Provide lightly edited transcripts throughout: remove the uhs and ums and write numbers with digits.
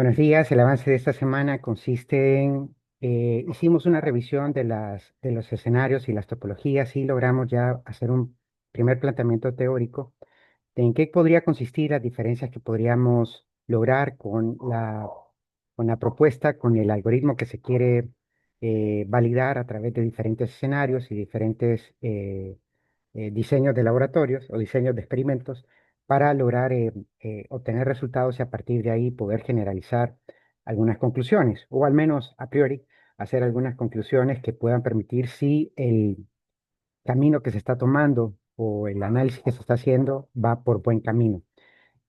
Buenos días. El avance de esta semana consiste en, hicimos una revisión de los escenarios y las topologías y logramos ya hacer un primer planteamiento teórico de en qué podría consistir las diferencias que podríamos lograr con la propuesta, con el algoritmo que se quiere validar a través de diferentes escenarios y diferentes diseños de laboratorios o diseños de experimentos para lograr obtener resultados y a partir de ahí poder generalizar algunas conclusiones, o al menos a priori hacer algunas conclusiones que puedan permitir si el camino que se está tomando o el análisis que se está haciendo va por buen camino.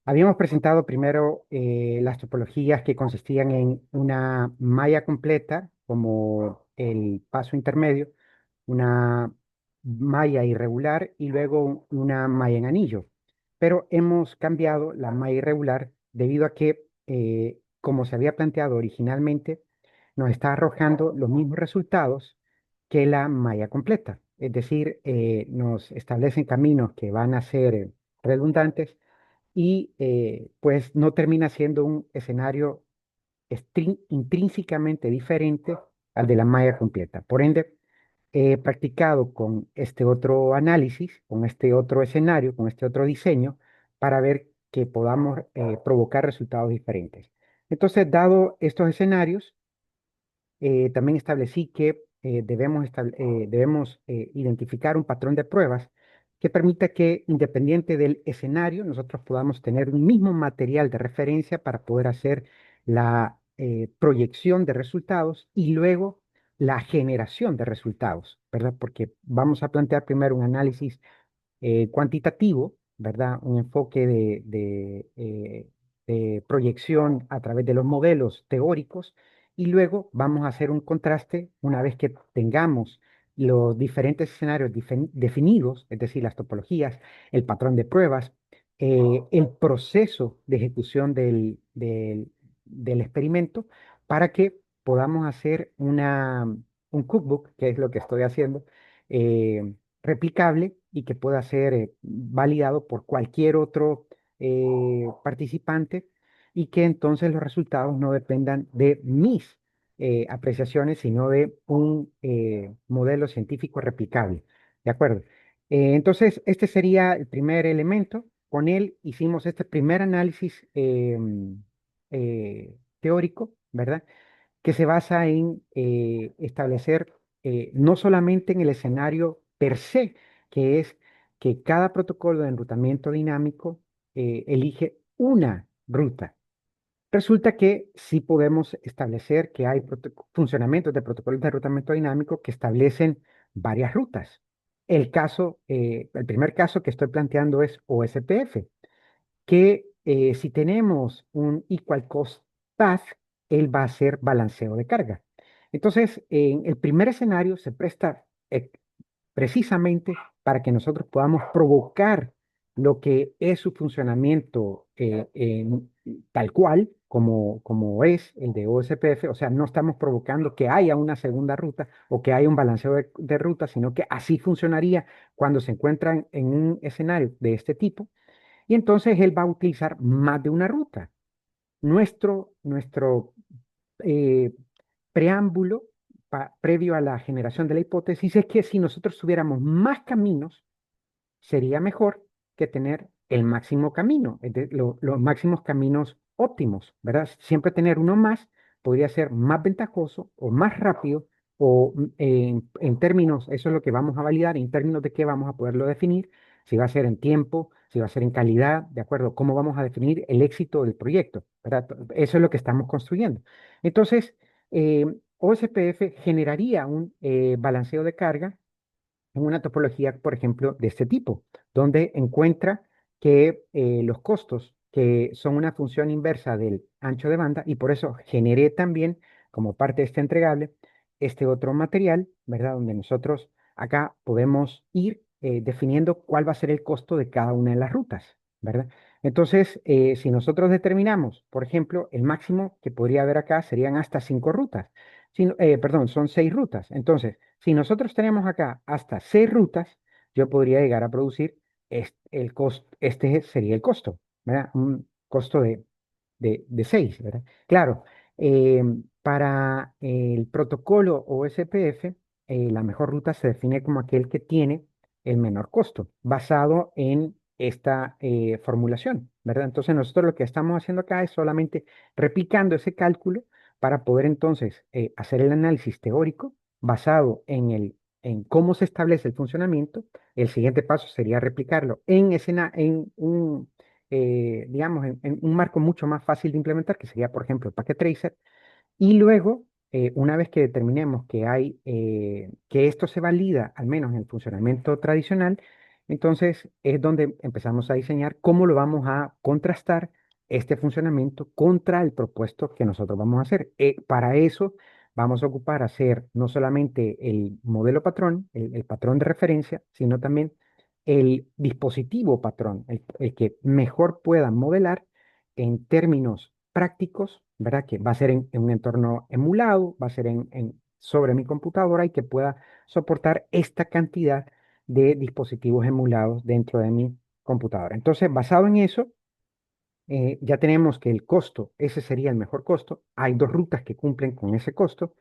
Habíamos presentado primero las topologías que consistían en una malla completa como el paso intermedio, una malla irregular y luego una malla en anillo. Pero hemos cambiado la malla irregular debido a que, como se había planteado originalmente, nos está arrojando los mismos resultados que la malla completa. Es decir, nos establecen caminos que van a ser redundantes y pues no termina siendo un escenario intrínsecamente diferente al de la malla completa. Por ende, he practicado con este otro análisis, con este otro escenario, con este otro diseño, para ver que podamos provocar resultados diferentes. Entonces, dado estos escenarios, también establecí que debemos identificar un patrón de pruebas que permita que, independiente del escenario, nosotros podamos tener un mismo material de referencia para poder hacer la proyección de resultados y luego la generación de resultados, ¿verdad? Porque vamos a plantear primero un análisis cuantitativo, ¿verdad? Un enfoque de proyección a través de los modelos teóricos y luego vamos a hacer un contraste una vez que tengamos los diferentes escenarios definidos, es decir, las topologías, el patrón de pruebas, el proceso de ejecución del experimento para que podamos hacer un cookbook, que es lo que estoy haciendo, replicable y que pueda ser validado por cualquier otro participante y que entonces los resultados no dependan de mis apreciaciones, sino de un modelo científico replicable. ¿De acuerdo? Entonces, este sería el primer elemento. Con él hicimos este primer análisis teórico, ¿verdad? Que se basa en establecer no solamente en el escenario per se, que es que cada protocolo de enrutamiento dinámico elige una ruta. Resulta que sí podemos establecer que hay funcionamientos de protocolos de enrutamiento dinámico que establecen varias rutas. El primer caso que estoy planteando es OSPF, que si tenemos un equal cost path, él va a hacer balanceo de carga. Entonces, en el primer escenario se presta precisamente para que nosotros podamos provocar lo que es su funcionamiento tal cual, como es el de OSPF, o sea, no estamos provocando que haya una segunda ruta o que haya un balanceo de ruta, sino que así funcionaría cuando se encuentran en un escenario de este tipo y entonces él va a utilizar más de una ruta. Nuestro eh, preámbulo previo a la generación de la hipótesis es que si nosotros tuviéramos más caminos, sería mejor que tener el máximo camino, los máximos caminos óptimos, ¿verdad? Siempre tener uno más podría ser más ventajoso o más rápido o en términos, eso es lo que vamos a validar, en términos de qué vamos a poderlo definir, si va a ser en tiempo, si va a ser en calidad, ¿de acuerdo? ¿Cómo vamos a definir el éxito del proyecto? ¿Verdad? Eso es lo que estamos construyendo. Entonces, OSPF generaría un balanceo de carga en una topología, por ejemplo, de este tipo, donde encuentra que los costos, que son una función inversa del ancho de banda, y por eso generé también, como parte de este entregable, este otro material, ¿verdad? Donde nosotros acá podemos ir definiendo cuál va a ser el costo de cada una de las rutas, ¿verdad? Entonces, si nosotros determinamos, por ejemplo, el máximo que podría haber acá serían hasta 5 rutas. Perdón, son 6 rutas. Entonces, si nosotros tenemos acá hasta 6 rutas, yo podría llegar a producir este sería el costo, ¿verdad? Un costo de de 6, ¿verdad? Claro, eh, para el protocolo OSPF, la mejor ruta se define como aquel que tiene el menor costo, basado en esta formulación, ¿verdad? Entonces nosotros lo que estamos haciendo acá es solamente replicando ese cálculo para poder entonces hacer el análisis teórico basado en cómo se establece el funcionamiento. El siguiente paso sería replicarlo en un, digamos, en un marco mucho más fácil de implementar, que sería, por ejemplo, el Packet Tracer, y luego, una vez que determinemos que esto se valida, al menos en el funcionamiento tradicional, entonces es donde empezamos a diseñar cómo lo vamos a contrastar este funcionamiento contra el propuesto que nosotros vamos a hacer. Para eso vamos a ocupar hacer no solamente el modelo patrón, el patrón de referencia, sino también el dispositivo patrón, el que mejor pueda modelar en términos prácticos, ¿verdad? Que va a ser en un entorno emulado, va a ser sobre mi computadora y que pueda soportar esta cantidad de dispositivos emulados dentro de mi computadora. Entonces, basado en eso, ya tenemos que el costo, ese sería el mejor costo. Hay dos rutas que cumplen con ese costo,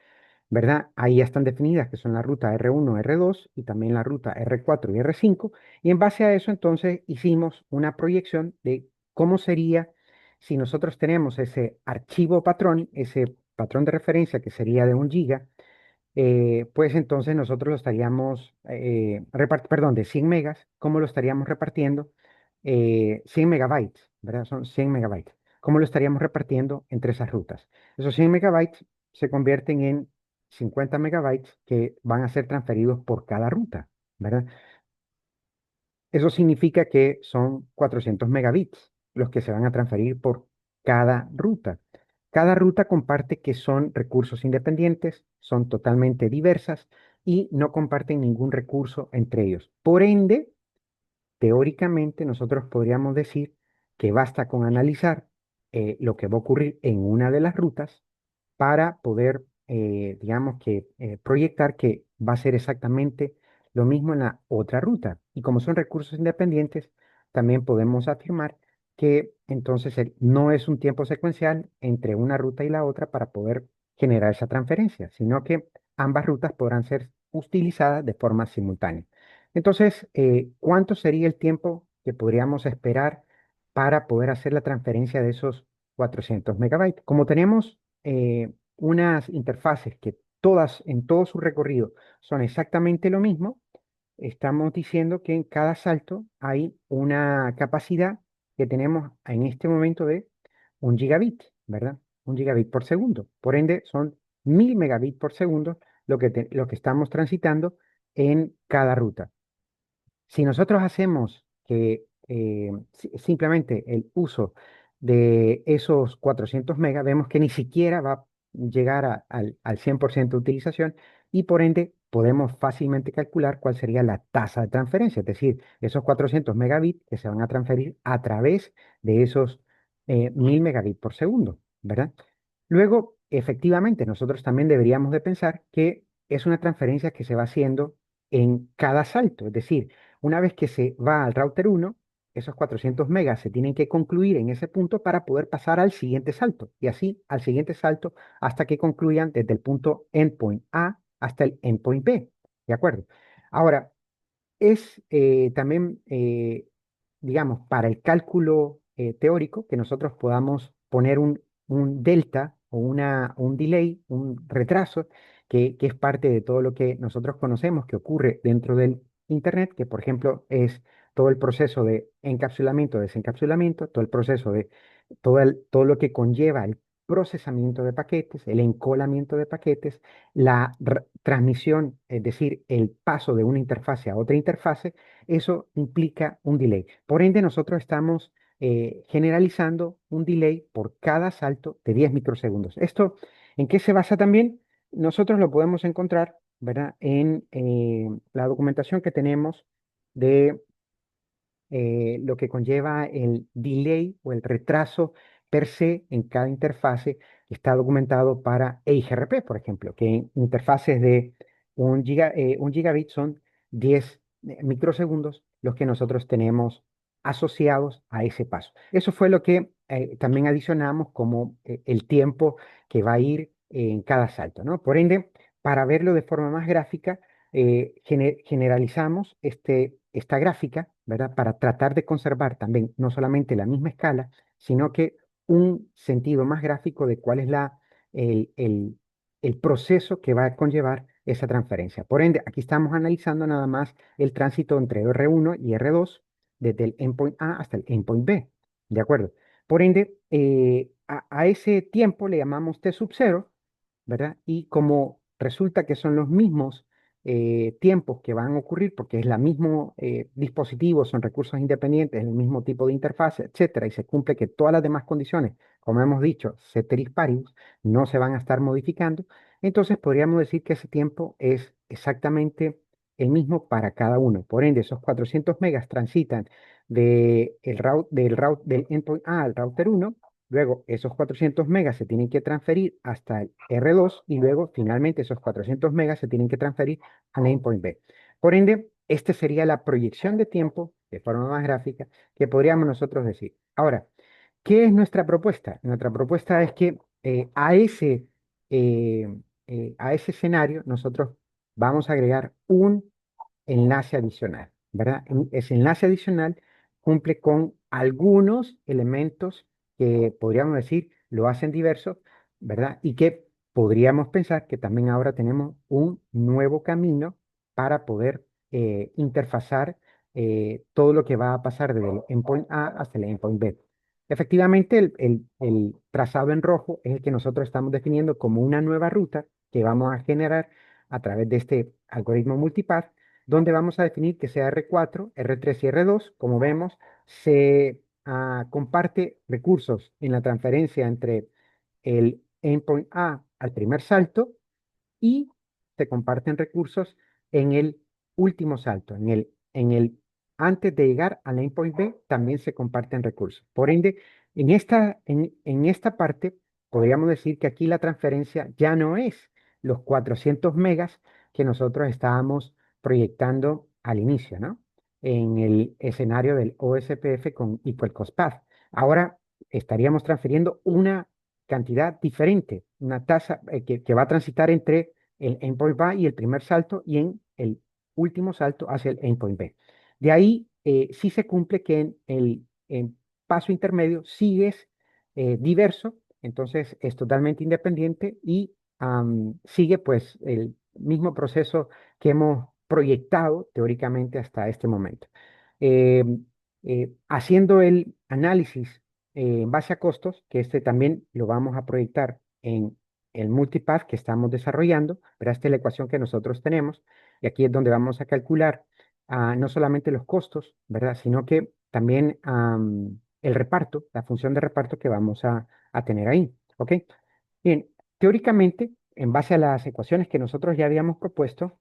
¿verdad? Ahí ya están definidas que son la ruta R1, R2 y también la ruta R4 y R5. Y en base a eso, entonces, hicimos una proyección de cómo sería si nosotros tenemos ese archivo patrón, ese patrón de referencia que sería de 1 GB, pues entonces nosotros lo estaríamos, perdón, de 100 megas, ¿cómo lo estaríamos repartiendo? 100 megabytes, ¿verdad? Son 100 megabytes. ¿Cómo lo estaríamos repartiendo entre esas rutas? Esos 100 megabytes se convierten en 50 megabytes que van a ser transferidos por cada ruta, ¿verdad? Eso significa que son 400 megabits los que se van a transferir por cada ruta. Cada ruta comparte que son recursos independientes, son totalmente diversas y no comparten ningún recurso entre ellos. Por ende, teóricamente nosotros podríamos decir que basta con analizar lo que va a ocurrir en una de las rutas para poder, digamos que, proyectar que va a ser exactamente lo mismo en la otra ruta. Y como son recursos independientes, también podemos afirmar que entonces no es un tiempo secuencial entre una ruta y la otra para poder generar esa transferencia, sino que ambas rutas podrán ser utilizadas de forma simultánea. Entonces, ¿cuánto sería el tiempo que podríamos esperar para poder hacer la transferencia de esos 400 megabytes? Como tenemos unas interfaces que todas, en todo su recorrido, son exactamente lo mismo, estamos diciendo que en cada salto hay una capacidad que tenemos en este momento de 1 gigabit, ¿verdad? 1 gigabit por segundo. Por ende, son 1000 megabits por segundo lo que estamos transitando en cada ruta. Si nosotros hacemos que simplemente el uso de esos 400 megas, vemos que ni siquiera va a llegar al 100% de utilización y por ende podemos fácilmente calcular cuál sería la tasa de transferencia, es decir, esos 400 megabits que se van a transferir a través de esos 1000 megabits por segundo, ¿verdad? Luego, efectivamente, nosotros también deberíamos de pensar que es una transferencia que se va haciendo en cada salto, es decir, una vez que se va al router 1, esos 400 megas se tienen que concluir en ese punto para poder pasar al siguiente salto y así al siguiente salto hasta que concluyan desde el punto endpoint A hasta el endpoint B. ¿De acuerdo? Ahora, es también, digamos, para el cálculo teórico que nosotros podamos poner un delta o un delay, un retraso, que es parte de todo lo que nosotros conocemos que ocurre dentro del Internet, que por ejemplo es todo el proceso de encapsulamiento, desencapsulamiento, todo el proceso de todo lo que conlleva el procesamiento de paquetes, el encolamiento de paquetes, la transmisión, es decir, el paso de una interfase a otra interfase, eso implica un delay. Por ende, nosotros estamos generalizando un delay por cada salto de 10 microsegundos. ¿Esto en qué se basa también? Nosotros lo podemos encontrar, ¿verdad? En la documentación que tenemos de lo que conlleva el delay o el retraso per se en cada interfase que está documentado para EIGRP, por ejemplo, que en interfaces de 1 gigabit son 10 microsegundos los que nosotros tenemos asociados a ese paso. Eso fue lo que también adicionamos como el tiempo que va a ir en cada salto, ¿no? Por ende, para verlo de forma más gráfica, generalizamos esta gráfica, ¿verdad? Para tratar de conservar también no solamente la misma escala, sino que un sentido más gráfico de cuál es el, el- el proceso que va a conllevar esa transferencia. Por ende, aquí estamos analizando nada más el tránsito entre R1 y R2, desde el endpoint A hasta el endpoint B, ¿de acuerdo? Por ende, a ese tiempo le llamamos T sub 0, ¿verdad? Y como resulta que son los mismos tiempos que van a ocurrir, porque es el mismo dispositivo, son recursos independientes, el mismo tipo de interfaz, etcétera, y se cumple que todas las demás condiciones, como hemos dicho, ceteris paribus, no se van a estar modificando, entonces podríamos decir que ese tiempo es exactamente el mismo para cada uno. Por ende, esos 400 megas transitan del endpoint A al router uno. Luego, esos 400 megas se tienen que transferir hasta el R2 y luego, finalmente, esos 400 megas se tienen que transferir al endpoint B. Por ende, esta sería la proyección de tiempo de forma más gráfica que podríamos nosotros decir. Ahora, ¿qué es nuestra propuesta? Nuestra propuesta es que eh, a ese escenario nosotros vamos a agregar un enlace adicional, ¿verdad? Ese enlace adicional cumple con algunos elementos que podríamos decir lo hacen diverso, ¿verdad? Y que podríamos pensar que también ahora tenemos un nuevo camino para poder interfazar todo lo que va a pasar desde el endpoint A hasta el endpoint B. Efectivamente, el trazado en rojo es el que nosotros estamos definiendo como una nueva ruta que vamos a generar a través de este algoritmo multipath, donde vamos a definir que sea R4, R3 y R2. Como vemos, se comparte recursos en la transferencia entre el endpoint A al primer salto y se comparten recursos en el último salto, antes de llegar al endpoint B, también se comparten recursos. Por ende, en esta parte, podríamos decir que aquí la transferencia ya no es los 400 megas que nosotros estábamos proyectando al inicio, ¿no? En el escenario del OSPF con Equal Cost Path. Ahora estaríamos transfiriendo una cantidad diferente, una tasa que va a transitar entre el endpoint A y el primer salto y en el último salto hacia el endpoint B. De ahí sí se cumple que en en paso intermedio sigues diverso, entonces es totalmente independiente y sigue pues el mismo proceso que hemos proyectado teóricamente hasta este momento. Eh, Haciendo el análisis en base a costos, que este también lo vamos a proyectar en el multipath que estamos desarrollando, pero esta es la ecuación que nosotros tenemos, y aquí es donde vamos a calcular no solamente los costos, ¿verdad? Sino que también el reparto, la función de reparto que vamos a tener ahí, ¿ok? Bien, teóricamente, en base a las ecuaciones que nosotros ya habíamos propuesto,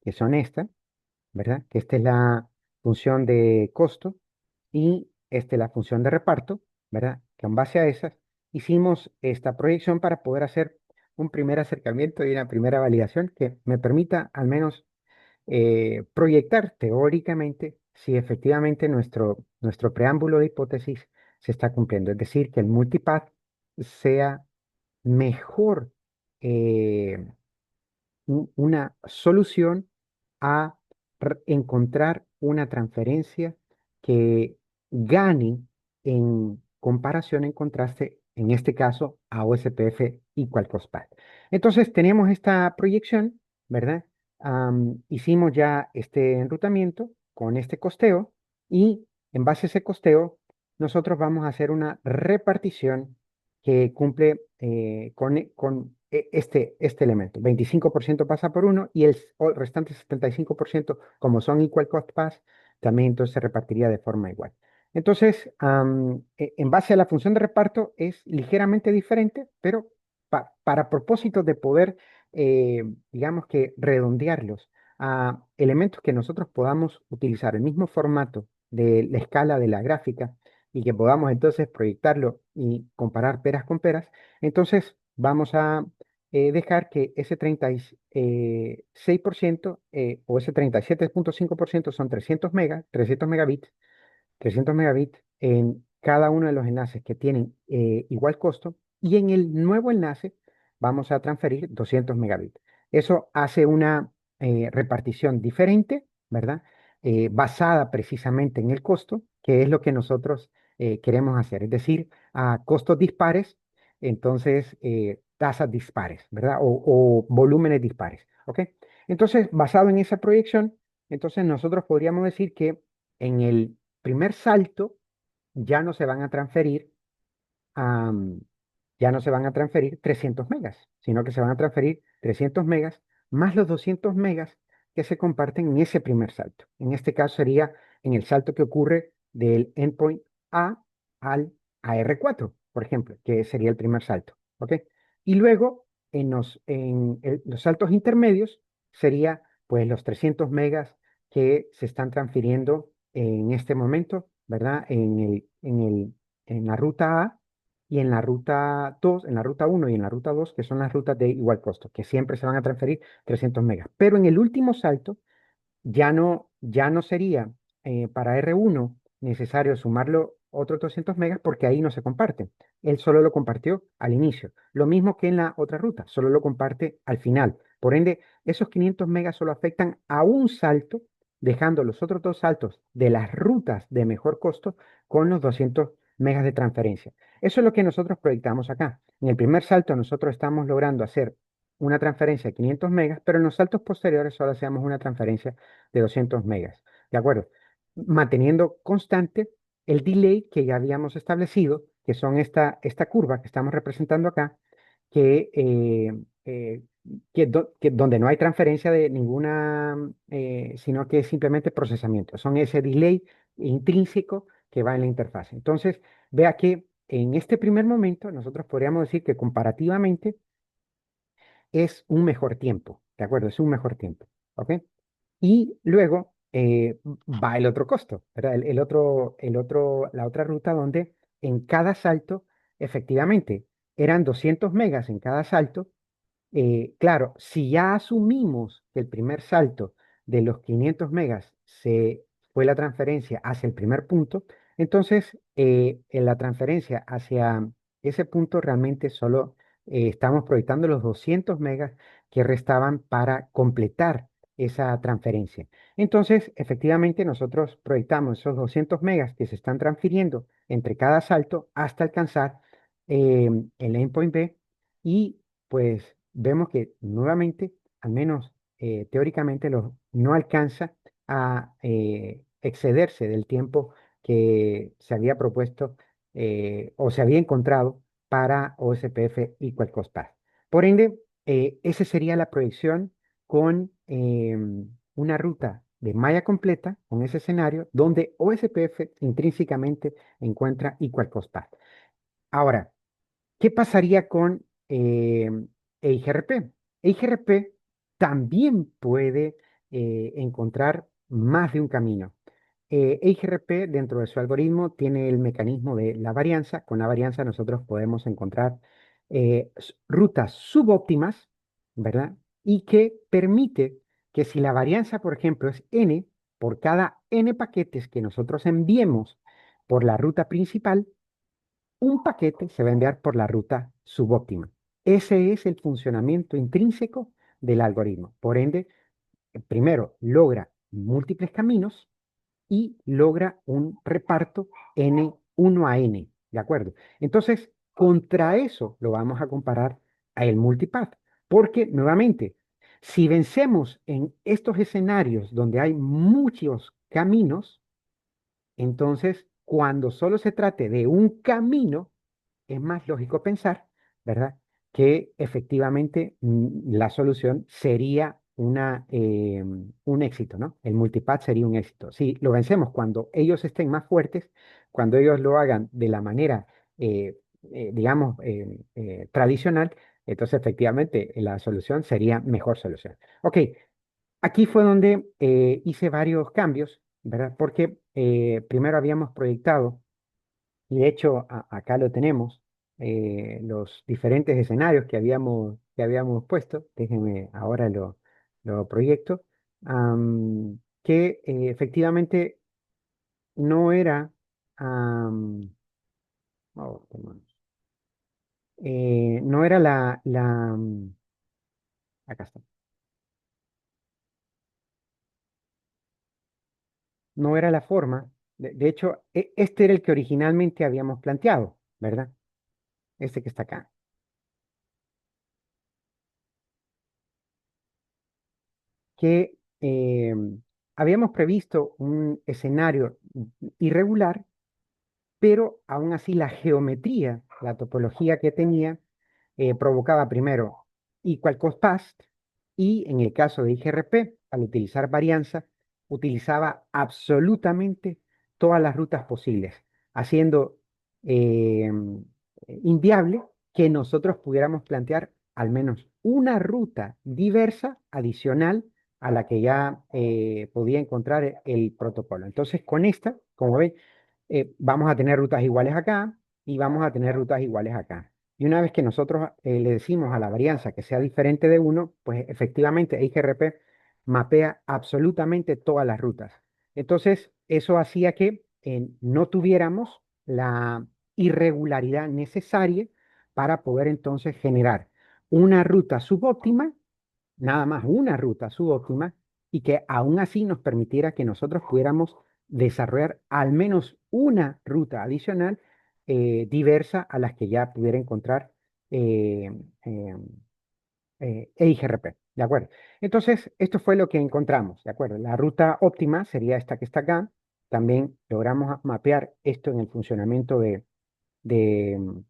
que son estas, ¿verdad? Que esta es la función de costo y esta es la función de reparto, ¿verdad? Que en base a esas hicimos esta proyección para poder hacer un primer acercamiento y una primera validación que me permita al menos proyectar teóricamente si efectivamente nuestro preámbulo de hipótesis se está cumpliendo. Es decir, que el multipath sea mejor eh, una solución a encontrar una transferencia que gane en comparación, en contraste, en este caso, a OSPF igual COSPAT. Entonces, tenemos esta proyección, ¿verdad? Hicimos ya este enrutamiento con este costeo y en base a ese costeo, nosotros vamos a hacer una repartición que cumple este elemento. 25% pasa por uno y el restante 75%, como son equal cost pass, también entonces se repartiría de forma igual. Entonces, en base a la función de reparto es ligeramente diferente, pero para propósitos de poder, digamos que redondearlos a elementos que nosotros podamos utilizar el mismo formato de la escala de la gráfica y que podamos entonces proyectarlo y comparar peras con peras, entonces vamos a dejar que ese 36% o ese 37,5% son 300 megabits, 300 megabits en cada uno de los enlaces que tienen igual costo y en el nuevo enlace vamos a transferir 200 megabits. Eso hace una repartición diferente, ¿verdad? Basada precisamente en el costo, que es lo que nosotros queremos hacer, es decir, a costos dispares, entonces tasas dispares, ¿verdad? O volúmenes dispares, ¿ok? Entonces, basado en esa proyección, entonces nosotros podríamos decir que en el primer salto ya no se van a transferir, am, ya no se van a transferir 300 megas, sino que se van a transferir 300 megas más los 200 megas que se comparten en ese primer salto. En este caso sería en el salto que ocurre del endpoint A al AR4, por ejemplo, que sería el primer salto, ¿ok? Y luego los saltos intermedios sería pues los 300 megas que se están transfiriendo en este momento, ¿verdad? En la ruta A y en la ruta 2, en la ruta uno y en la ruta 2, que son las rutas de igual costo, que siempre se van a transferir 300 megas. Pero en el último salto, ya no sería para R1 necesario sumarlo otros 200 megas porque ahí no se comparte. Él solo lo compartió al inicio. Lo mismo que en la otra ruta, solo lo comparte al final. Por ende, esos 500 megas solo afectan a un salto, dejando los otros dos saltos de las rutas de mejor costo con los 200 megas de transferencia. Eso es lo que nosotros proyectamos acá. En el primer salto nosotros estamos logrando hacer una transferencia de 500 megas, pero en los saltos posteriores solo hacemos una transferencia de 200 megas. ¿De acuerdo? Manteniendo constante el delay que ya habíamos establecido, que son esta curva que estamos representando acá, que, donde no hay transferencia de ninguna, sino que es simplemente procesamiento. Son ese delay intrínseco que va en la interfaz. Entonces, vea que en este primer momento nosotros podríamos decir que comparativamente es un mejor tiempo, ¿de acuerdo? Es un mejor tiempo, ¿ok? Y luego va el otro costo, ¿verdad? La otra ruta donde en cada salto, efectivamente, eran 200 megas en cada salto. Claro, si ya asumimos que el primer salto de los 500 megas fue la transferencia hacia el primer punto, entonces en la transferencia hacia ese punto realmente solo estamos proyectando los 200 megas que restaban para completar esa transferencia. Entonces, efectivamente, nosotros proyectamos esos 200 megas que se están transfiriendo entre cada salto hasta alcanzar el endpoint B y pues vemos que nuevamente, al menos teóricamente, no alcanza a excederse del tiempo que se había propuesto o se había encontrado para OSPF equal cost path. Por ende, esa sería la proyección con una ruta de malla completa, con ese escenario, donde OSPF intrínsecamente encuentra equal cost path. Ahora, ¿qué pasaría con EIGRP? EIGRP también puede encontrar más de un camino. EIGRP dentro de su algoritmo tiene el mecanismo de la varianza. Con la varianza nosotros podemos encontrar rutas subóptimas, ¿verdad? Y que permite que si la varianza, por ejemplo, es n, por cada n paquetes que nosotros enviemos por la ruta principal, un paquete se va a enviar por la ruta subóptima. Ese es el funcionamiento intrínseco del algoritmo. Por ende, primero logra múltiples caminos y logra un reparto n1 a n, ¿de acuerdo? Entonces, contra eso lo vamos a comparar a el multipath, porque nuevamente, si vencemos en estos escenarios donde hay muchos caminos, entonces, cuando solo se trate de un camino, es más lógico pensar, ¿verdad? Que efectivamente la solución sería un éxito, ¿no? El multipath sería un éxito. Si lo vencemos cuando ellos estén más fuertes, cuando ellos lo hagan de la manera, digamos, tradicional, entonces efectivamente la solución sería mejor solución. Ok, aquí fue donde hice varios cambios, ¿verdad? Porque primero habíamos proyectado y de hecho, acá lo tenemos, los diferentes escenarios que habíamos puesto. Déjenme ahora lo proyecto. Que efectivamente no era. am, oh, demonios. No era acá está, no era la forma, de hecho, este era el que originalmente habíamos planteado, ¿verdad? Este que está acá, que habíamos previsto un escenario irregular, pero aún así la geometría, la topología que tenía, provocaba primero equal cost past y en el caso de IGRP, al utilizar varianza, utilizaba absolutamente todas las rutas posibles, haciendo eh, inviable que nosotros pudiéramos plantear al menos una ruta diversa adicional a la que ya podía encontrar el protocolo. Entonces, con esta, como ven, vamos a tener rutas iguales acá y vamos a tener rutas iguales acá. Y una vez que nosotros le decimos a la varianza que sea diferente de uno, pues efectivamente XRP mapea absolutamente todas las rutas. Entonces, eso hacía que no tuviéramos la irregularidad necesaria para poder entonces generar una ruta subóptima, nada más una ruta subóptima, y que aún así nos permitiera que nosotros pudiéramos desarrollar al menos una ruta adicional diversa a las que ya pudiera encontrar eh, eh, EIGRP, ¿de acuerdo? Entonces, esto fue lo que encontramos, ¿de acuerdo? La ruta óptima sería esta que está acá. También logramos mapear esto en el funcionamiento de, de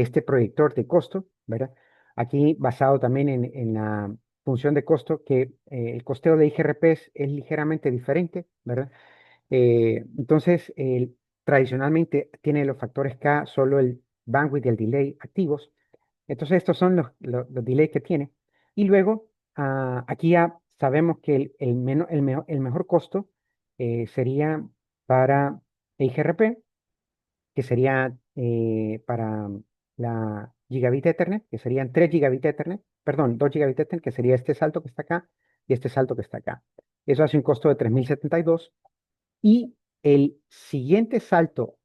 este proyector de costo, ¿verdad? Aquí basado también en la función de costo, que el costeo de IGRP es ligeramente diferente, ¿verdad? Entonces, tradicionalmente tiene los factores K solo el bandwidth y el delay activos. Entonces, estos son los delays que tiene. Y luego, aquí ya sabemos que el mejor costo sería para IGRP, que sería para la Gigabit Ethernet, que serían 3 Gigabit Ethernet, perdón, 2 Gigabit Ethernet, que sería este salto que está acá y este salto que está acá. Eso hace un costo de 3072. Y el siguiente salto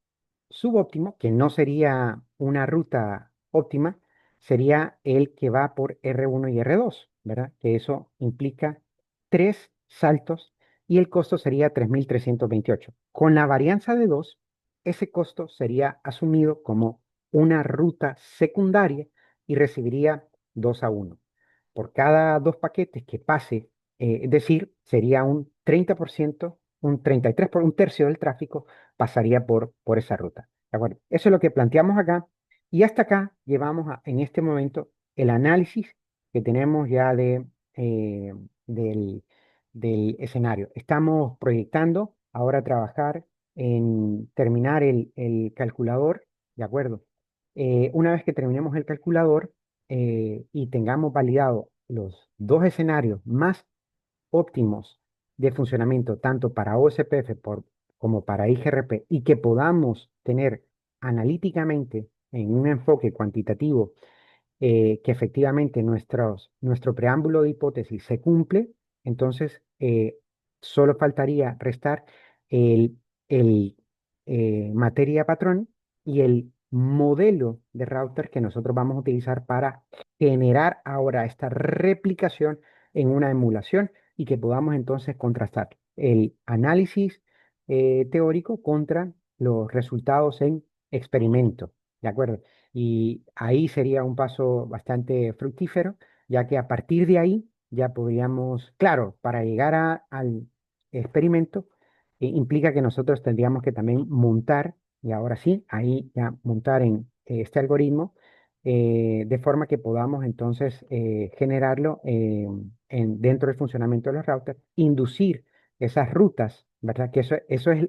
subóptimo, que no sería una ruta óptima, sería el que va por R1 y R2, ¿verdad? Que eso implica tres saltos y el costo sería 3328. Con la varianza de 2, ese costo sería asumido como una ruta secundaria y recibiría 2 a 1. Por cada dos paquetes que pase, es decir, sería un 30%, un 33 por un tercio del tráfico pasaría por esa ruta. ¿De acuerdo? Eso es lo que planteamos acá. Y hasta acá llevamos en este momento el análisis que tenemos ya eh, del, del escenario. Estamos proyectando ahora trabajar en terminar el calculador, ¿de acuerdo? Una vez que terminemos el calculador y tengamos validado los dos escenarios más óptimos de funcionamiento, tanto para OSPF como para IGRP, y que podamos tener analíticamente en un enfoque cuantitativo que efectivamente nuestro preámbulo de hipótesis se cumple, entonces solo faltaría restar el, el materia patrón y el modelo de router que nosotros vamos a utilizar para generar ahora esta replicación en una emulación y que podamos entonces contrastar el análisis teórico contra los resultados en experimento. ¿De acuerdo? Y ahí sería un paso bastante fructífero, ya que a partir de ahí ya podríamos, claro, para llegar al experimento, implica que nosotros tendríamos que también montar, y ahora sí, ahí ya montar en este algoritmo, de forma que podamos entonces generarlo dentro del funcionamiento de los routers, inducir esas rutas, ¿verdad? Que eso es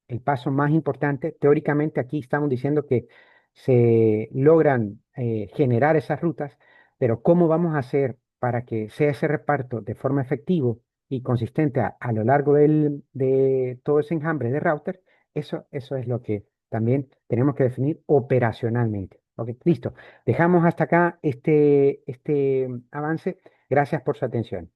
el paso más importante. Teóricamente aquí estamos diciendo que se logran generar esas rutas, pero ¿cómo vamos a hacer para que sea ese reparto de forma efectivo y consistente a lo largo de todo ese enjambre de router? Eso es lo que también tenemos que definir operacionalmente. Ok, listo. Dejamos hasta acá este avance. Gracias por su atención.